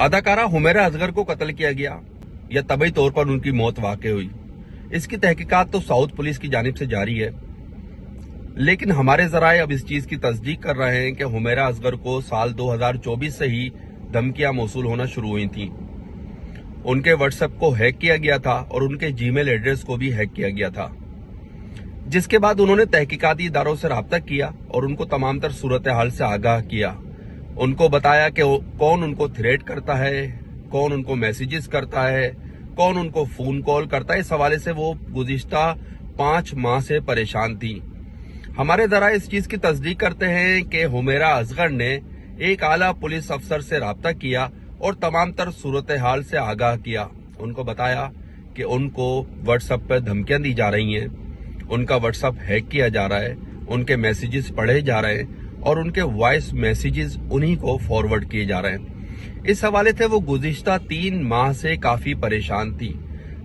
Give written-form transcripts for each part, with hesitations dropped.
अदाकारा हुमैरा असगर को कत्ल किया गया या तबई तौर पर उनकी मौत वाक़ हुई, इसकी तहकीकात तो साउथ पुलिस की जानिब से जारी है। लेकिन हमारे जराए अब इस चीज की तस्दीक कर रहे हैं कि हुमैरा असगर को साल 2024 से ही धमकियां मौसूल होना शुरू हुई थीं। उनके व्हाट्सएप को हैक किया गया था और उनके जीमेल एड्रेस को भी हैक किया गया था, जिसके बाद उन्होंने तहकीकाती इदारों से राब्ता किया और उनको तमाम तर सूरत हाल से आगाह किया। उनको बताया कि कौन उनको थ्रेट करता है, कौन उनको मैसेजेस करता है, कौन उनको फोन कॉल करता है। इस हवाले से वो गुज़िश्ता 5 माह से परेशान थी। हमारे जरा इस चीज की तस्दीक करते हैं कि हुमैरा असगर ने एक आला पुलिस अफसर से राब्ता किया और तमाम तर सूरत हाल से आगाह किया। उनको बताया कि उनको व्हाट्सएप पर धमकियां दी जा रही हैं, उनका व्हाट्सएप हैक किया जा रहा है, उनके मैसेजेस पढ़े जा रहे हैं और उनके वॉइस मैसेजेस उन्हीं को फॉरवर्ड किए जा रहे हैं। इस हवाले से वो गुज़िश्ता 3 माह से काफी परेशान थी,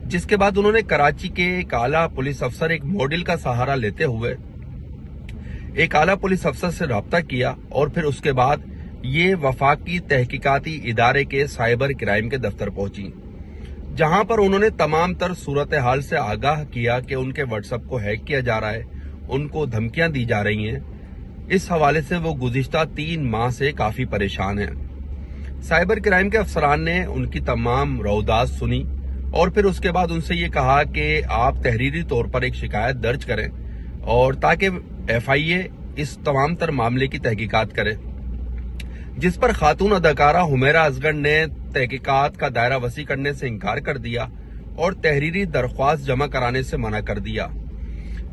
जिसके बाद उन्होंने कराची के एक आला पुलिस अफसर, एक मॉडल का सहारा लेते हुए एक आला पुलिस अफसर से राब्ता किया और फिर उसके बाद ये वफाकी तहकीकाती इदारे के साइबर क्राइम के दफ्तर पहुंची, जहां पर उन्होंने तमाम तर सूरत हाल से आगाह किया कि उनके व्हाट्सएप को हैक किया जा रहा है, उनको धमकियां दी जा रही हैं। इस हवाले से वो गुज़िश्ता 3 माह से काफी परेशान हैं। साइबर क्राइम के अफसरान ने उनकी तमाम रौदात सुनी और फिर उसके बाद उनसे ये कहा कि आप तहरीरी तौर पर एक शिकायत दर्ज करें और ताकि FIA इस तमाम तर मामले की तहकीकात करे, जिस पर खातून अदाकारा हुमैरा असगर ने तहकीकात का दायरा वसी करने से इनकार कर दिया और तहरीरी दरख्वास्त जमा कराने से मना कर दिया।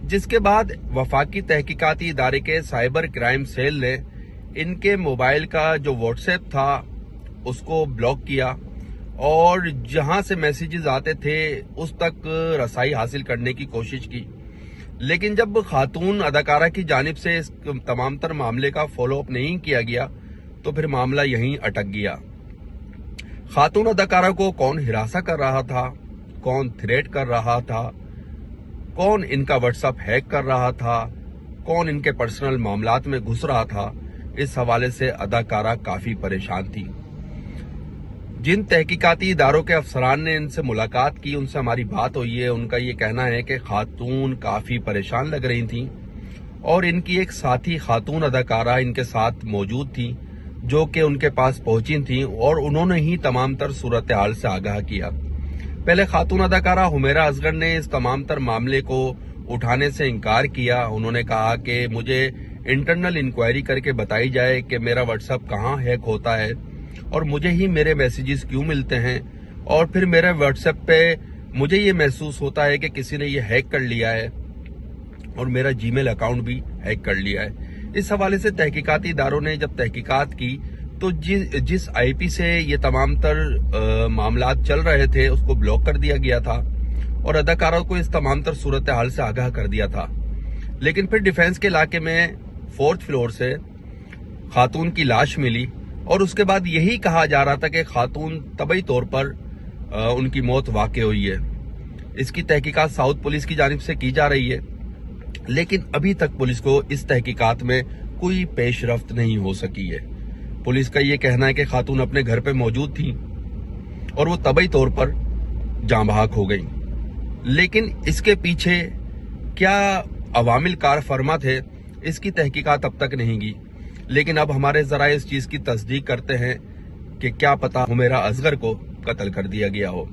जिसके बाद वफाकी तहकीकाती इदारे के साइबर क्राइम सेल ने इनके मोबाइल का जो व्हाट्सएप था उसको ब्लॉक किया और जहां से मैसेजेस आते थे उस तक रसाई हासिल करने की कोशिश की। लेकिन जब खातून अदाकारा की जानिब से इस तमाम तर मामले का फॉलोअप नहीं किया गया तो फिर मामला यहीं अटक गया। खातून अदाकारा को कौन हिरासा कर रहा था, कौन थ्रेट कर रहा था, कौन इनका व्हाट्सएप हैक कर रहा था, कौन इनके पर्सनल मामलात में घुस रहा था, इस हवाले से अदाकारा काफी परेशान थी। जिन तहकीकाती इदारों के अफसरान ने इनसे मुलाकात की, उनसे हमारी बात हुई है, उनका ये कहना है कि खातून काफी परेशान लग रही थी और इनकी एक साथी खातून अदाकारा इनके साथ मौजूद थी जो कि उनके पास पहुंची थी और उन्होंने ही तमाम तर सूरत हाल से आगाह किया। पहले खातून अदाकारा हुमैरा असगर ने इस तमाम तर मामले को उठाने से इनकार किया। उन्होंने कहा कि मुझे इंटरनल इंक्वायरी करके बताई जाए कि मेरा व्हाट्सएप कहाँ हैक होता है और मुझे ही मेरे मैसेजेस क्यों मिलते हैं और फिर मेरे व्हाट्सएप पे मुझे ये महसूस होता है कि किसी ने ये हैक कर लिया है और मेरा जीमेल अकाउंट भी हैक कर लिया है। इस हवाले से तहकीकाती इदारों ने जब तहकीकात की तो जिस IP से ये तमाम तर मामलात चल रहे थे उसको ब्लॉक कर दिया गया था और अदाकारों को इस तमाम तर सूरत हाल से आगाह कर दिया था। लेकिन फिर डिफेंस के इलाके में 4th फ्लोर से खातून की लाश मिली और उसके बाद यही कहा जा रहा था कि खातून तबई तौर पर उनकी मौत वाक़ हुई है। इसकी तहकीकात साउथ पुलिस की जानिब से की जा रही है, लेकिन अभी तक पुलिस को इस तहकीकात में कोई पेशरफ्त नहीं हो सकी है। पुलिस का ये कहना है कि खातून अपने घर पे मौजूद थी और वो तबई तौर पर जाँ बहक हो गई। लेकिन इसके पीछे क्या अवामिल कार फरमा थे, इसकी तहकीकात अब तक नहीं की। लेकिन अब हमारे जरा इस चीज की तस्दीक करते हैं कि क्या पता हुमैरा असगर को कत्ल कर दिया गया हो।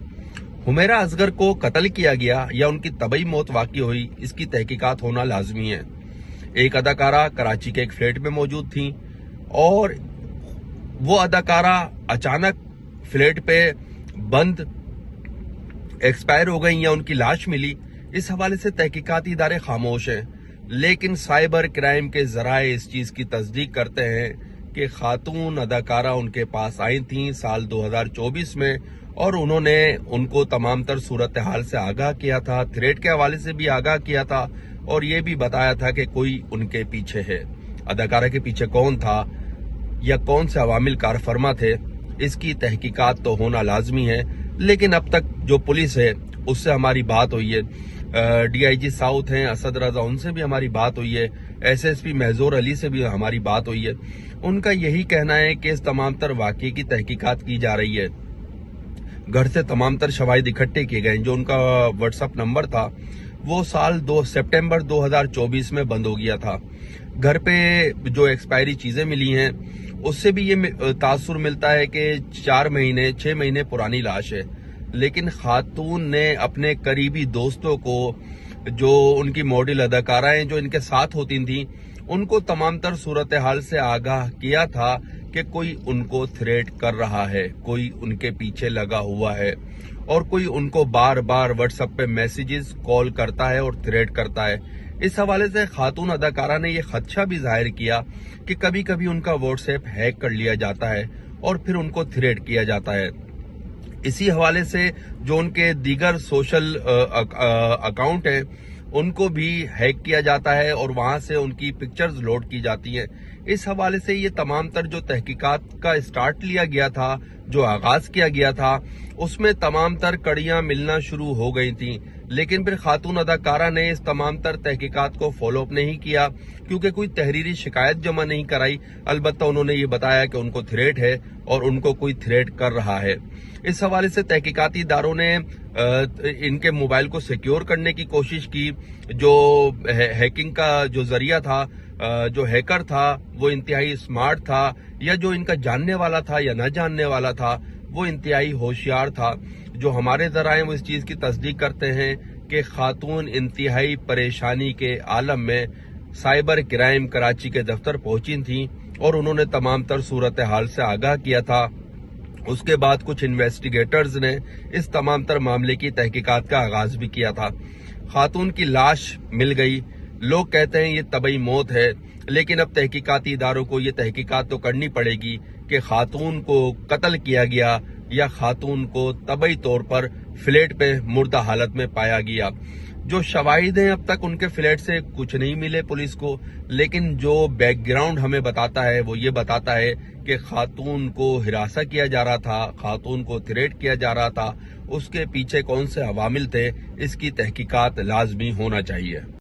हुमैरा असगर को कत्ल किया गया या उनकी तबई मौत वाक़ई हुई, इसकी तहकीकात होना लाजमी है। एक अदाकारा कराची के एक फ्लैट में मौजूद थी और वो अदाकारा अचानक फ्लैट पे बंद एक्सपायर हो गई या उनकी लाश मिली। इस हवाले से तहकीकाती इदारे खामोश हैं, लेकिन साइबर क्राइम के जराए इस चीज की तस्दीक करते हैं कि खातून अदाकारा उनके पास आई थी साल 2024 में और उन्होंने उनको तमाम तर सूरत हाल से आगाह किया था, थ्रेट के हवाले से भी आगाह किया था और ये भी बताया था कि कोई उनके पीछे है। अदाकारा के पीछे कौन था या कौन से अवामिल कार फरमा थे, इसकी तहकीकात तो होना लाजमी है। लेकिन अब तक जो पुलिस है उससे हमारी बात हुई है, DIG साउथ हैं असद रजा, उनसे भी हमारी बात हुई है, SSP महजूर अली से भी हमारी बात हुई है। उनका यही कहना है कि इस तमाम तर वाकये की तहकीकात की जा रही है। घर से तमाम तर शवाहिद इकट्ठे किए गए। जो उनका व्हाट्सएप नंबर था वो सितंबर 2024 में बंद हो गया था। घर पे जो एक्सपायरी चीजें मिली हैं उससे भी ये तासुर मिलता है कि 6 महीने पुरानी लाश है। लेकिन खातून ने अपने करीबी दोस्तों को, जो उनकी मॉडल अदाकाराएं जो इनके साथ होती थी, उनको तमाम तर सूरत हाल से आगाह किया था कि कोई उनको थ्रेट कर रहा है, कोई उनके पीछे लगा हुआ है और कोई उनको बार बार व्हाट्सएप पे मैसेजेस कॉल करता है और थ्रेट करता है। इस हवाले से खातून अदाकारा ने यह खदशा भी जाहिर किया कि कभी कभी उनका व्हाट्सएप हैक कर लिया जाता है और फिर उनको थ्रेट किया जाता है। इसी हवाले से जो उनके दीगर सोशल अकाउंट है उनको भी हैक किया जाता है और वहां से उनकी पिक्चर्स लोड की जाती हैं। इस हवाले से ये तमाम तर जो तहकीकात का स्टार्ट लिया गया था, जो आगाज किया गया था, उसमें तमाम तर कड़ियां मिलना शुरू हो गई थी। लेकिन फिर खातून अदाकारा ने इस तमाम तर तहकीकात को फॉलो अप नहीं किया क्योंकि कोई तहरीरी शिकायत जमा नहीं कराई। अलबत्ता उन्होंने ये बताया कि उनको थ्रेट है और उनको कोई थ्रेट कर रहा है। इस हवाले से तहकीकाती इदारों ने इनके मोबाइल को सिक्योर करने की कोशिश की। जो हैकिंग का जो जरिया था, जो हैकर था, वो इंतहाई स्मार्ट था, या जो इनका जानने वाला था या न जानने वाला था वो इंतहाई होशियार था। जो हमारे ज़राए वो इस चीज़ की तस्दीक करते हैं कि खातून इंतहाई परेशानी के आलम में साइबर क्राइम कराची के दफ्तर पहुंची थी और उन्होंने तमाम तर सूरत हाल से आगाह किया था। उसके बाद कुछ इन्वेस्टिगेटर्स ने इस तमाम तर मामले की तहकीकात का आगाज भी किया था। खातून की लाश मिल गई। लोग कहते हैं ये तबई मौत है, लेकिन अब तहकीकाती इदारों को ये तहकीकात तो करनी पड़ेगी कि खातून को कत्ल किया गया या खातून को तबई तौर पर फ्लैट पे मुर्दा हालत में पाया गया। जो शवाहिद हैं अब तक उनके फ्लैट से कुछ नहीं मिले पुलिस को, लेकिन जो बैकग्राउंड हमें बताता है वो ये बताता है कि खातून को हिरासा किया जा रहा था, खातून को थ्रेट किया जा रहा था। उसके पीछे कौन से अवामिल थे, इसकी तहकीकात लाजमी होना चाहिए।